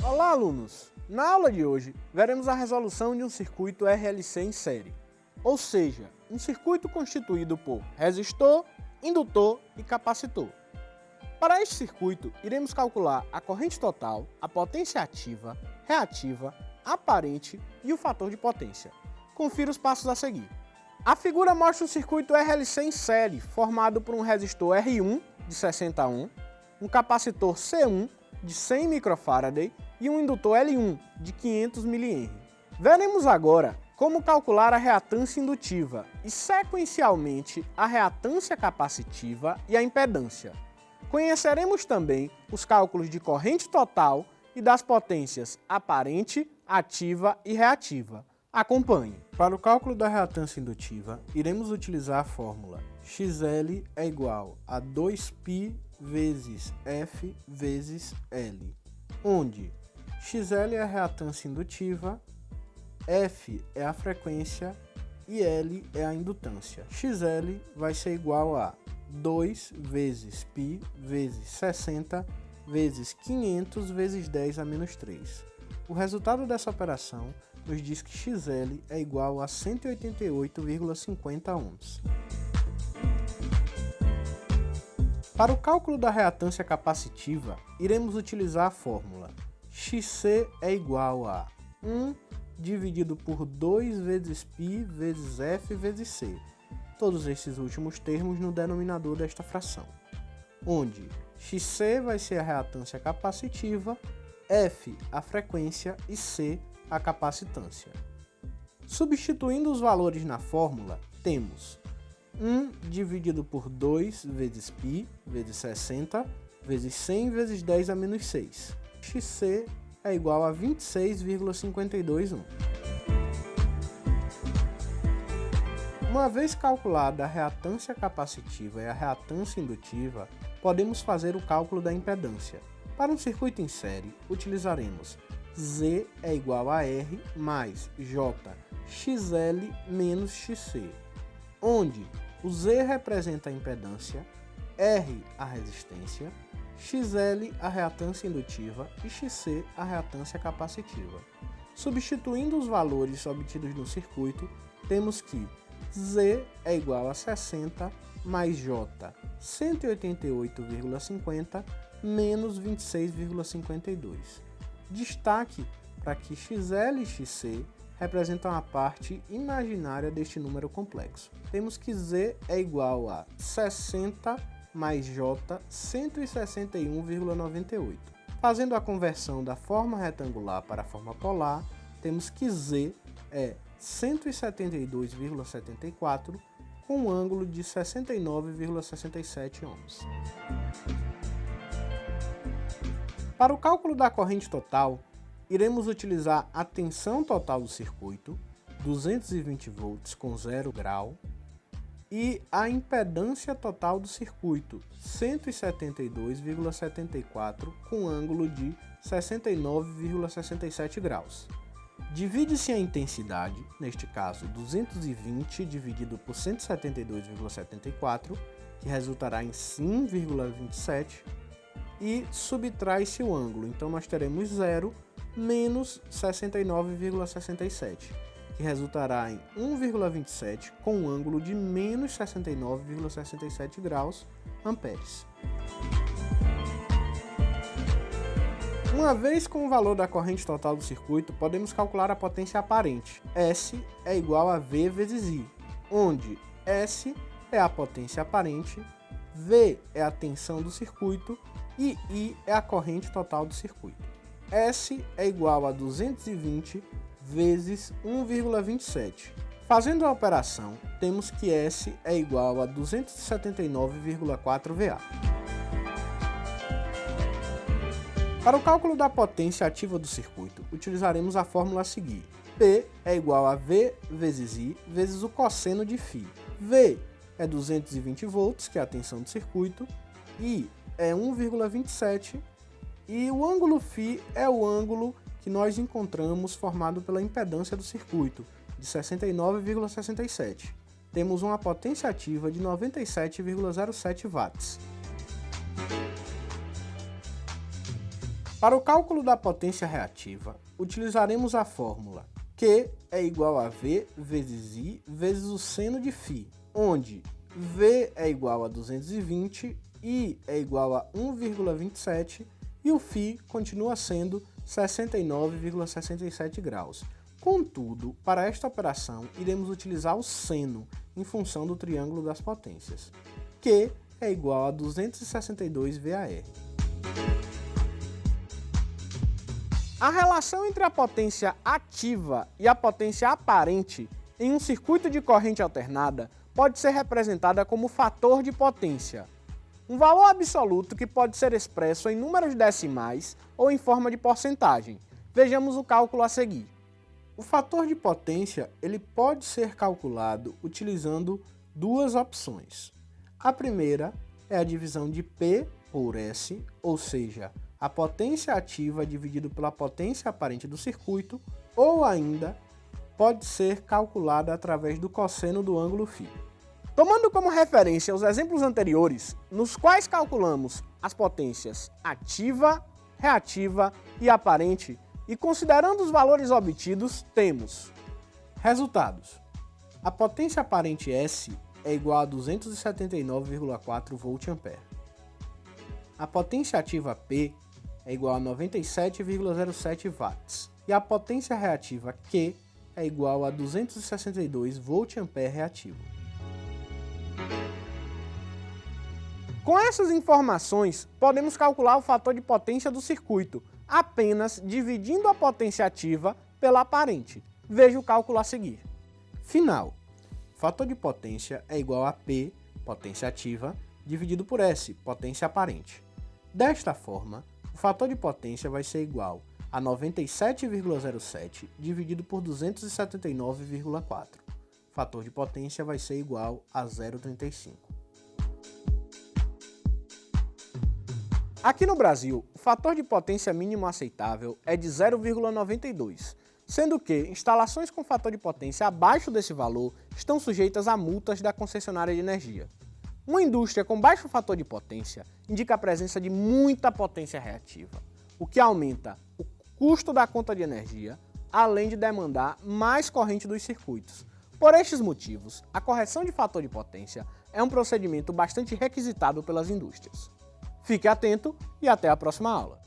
Olá, alunos! Na aula de hoje, veremos a resolução de um circuito RLC em série, ou seja, um circuito constituído por resistor, indutor e capacitor. Para este circuito, iremos calcular a corrente total, a potência ativa, reativa, aparente e o fator de potência. Confira os passos a seguir. A figura mostra um circuito RLC em série, formado por um resistor R1 de 60 ohm, um capacitor C1 de 100 microfarad e um indutor L1 de 500 mH. Veremos agora como calcular a reatância indutiva e, sequencialmente, a reatância capacitiva e a impedância. Conheceremos também os cálculos de corrente total e das potências aparente, ativa e reativa. Acompanhe. Para o cálculo da reatância indutiva, iremos utilizar a fórmula XL é igual a 2π vezes F vezes L, onde XL é a reatância indutiva, F é a frequência e L é a indutância. XL vai ser igual a 2 vezes π vezes 60 vezes 500 vezes 10 a menos 3. O resultado dessa operação nos diz que XL é igual a 188,50 ohms. Para o cálculo da reatância capacitiva, iremos utilizar a fórmula XC é igual a 1 dividido por 2 vezes π vezes F vezes C, todos esses últimos termos no denominador desta fração, onde XC vai ser a reatância capacitiva, F a frequência e C a capacitância. Substituindo os valores na fórmula, temos 1 dividido por 2 vezes π vezes 60 vezes 100 vezes 10 a menos 6. XC é igual a 26,52 ohm. Uma vez calculada a reatância capacitiva e a reatância indutiva, podemos fazer o cálculo da impedância. Para um circuito em série, utilizaremos Z é igual a R mais J XL menos XC, onde o Z representa a impedância, R a resistência, XL a reatância indutiva e XC a reatância capacitiva. Substituindo os valores obtidos no circuito, temos que Z é igual a 60 mais J 188,50 menos 26,52. Destaque para que XL e XC representam a parte imaginária deste número complexo. Temos que Z é igual a 60 mais J 161,98. Fazendo a conversão da forma retangular para a forma polar, temos que Z é 172,74 com um ângulo de 69,67 ohms. Para o cálculo da corrente total, iremos utilizar a tensão total do circuito, 220 volts com 0 grau, e a impedância total do circuito, 172,74 com ângulo de 69,67 graus. Divide-se a intensidade, neste caso 220 dividido por 172,74, que resultará em 1,27, e subtrai-se o ângulo, então nós teremos 0 menos 69,67, que resultará em 1,27 com um ângulo de menos 69,67 graus amperes. Uma vez com o valor da corrente total do circuito, podemos calcular a potência aparente. S é igual a V vezes I, onde S é a potência aparente, V é a tensão do circuito e I é a corrente total do circuito. S é igual a 220 vezes 1,27. Fazendo a operação, temos que S é igual a 279,4 VA. Para o cálculo da potência ativa do circuito, utilizaremos a fórmula a seguir. P é igual a V vezes I vezes o cosseno de φ. V é 220 volts, que é a tensão do circuito, I é 1,27 e o ângulo φ é o ângulo que nós encontramos formado pela impedância do circuito, de 69,67. Temos uma potência ativa de 97,07 watts. Para o cálculo da potência reativa, utilizaremos a fórmula Q é igual a V vezes I vezes o seno de φ, onde V é igual a 220, I é igual a 1,27 e o φ continua sendo 69,67 graus. Contudo, para esta operação, iremos utilizar o seno em função do triângulo das potências, Q é igual a 262 VAR. A relação entre a potência ativa e a potência aparente em um circuito de corrente alternada pode ser representada como fator de potência, um valor absoluto que pode ser expresso em números decimais ou em forma de porcentagem. Vejamos o cálculo a seguir. O fator de potência ele pode ser calculado utilizando duas opções. A primeira é a divisão de P por S, ou seja, a potência ativa dividido pela potência aparente do circuito, ou ainda pode ser calculada através do cosseno do ângulo φ. Tomando como referência os exemplos anteriores, nos quais calculamos as potências ativa, reativa e aparente, e considerando os valores obtidos, temos resultados. A potência aparente S é igual a 279,4 VA. A potência ativa P é igual a 97,07 watts e a potência reativa Q é igual a 262 VA reativo. Com essas informações, podemos calcular o fator de potência do circuito, apenas dividindo a potência ativa pela aparente. Veja o cálculo a seguir. Final. O fator de potência é igual a P, potência ativa, dividido por S, potência aparente. Desta forma, o fator de potência vai ser igual a 97,07 dividido por 279,4. O fator de potência vai ser igual a 0,35. Aqui no Brasil, o fator de potência mínimo aceitável é de 0,92, sendo que instalações com fator de potência abaixo desse valor estão sujeitas a multas da concessionária de energia. Uma indústria com baixo fator de potência indica a presença de muita potência reativa, o que aumenta o custo da conta de energia, além de demandar mais corrente dos circuitos. Por estes motivos, a correção de fator de potência é um procedimento bastante requisitado pelas indústrias. Fique atento e até a próxima aula.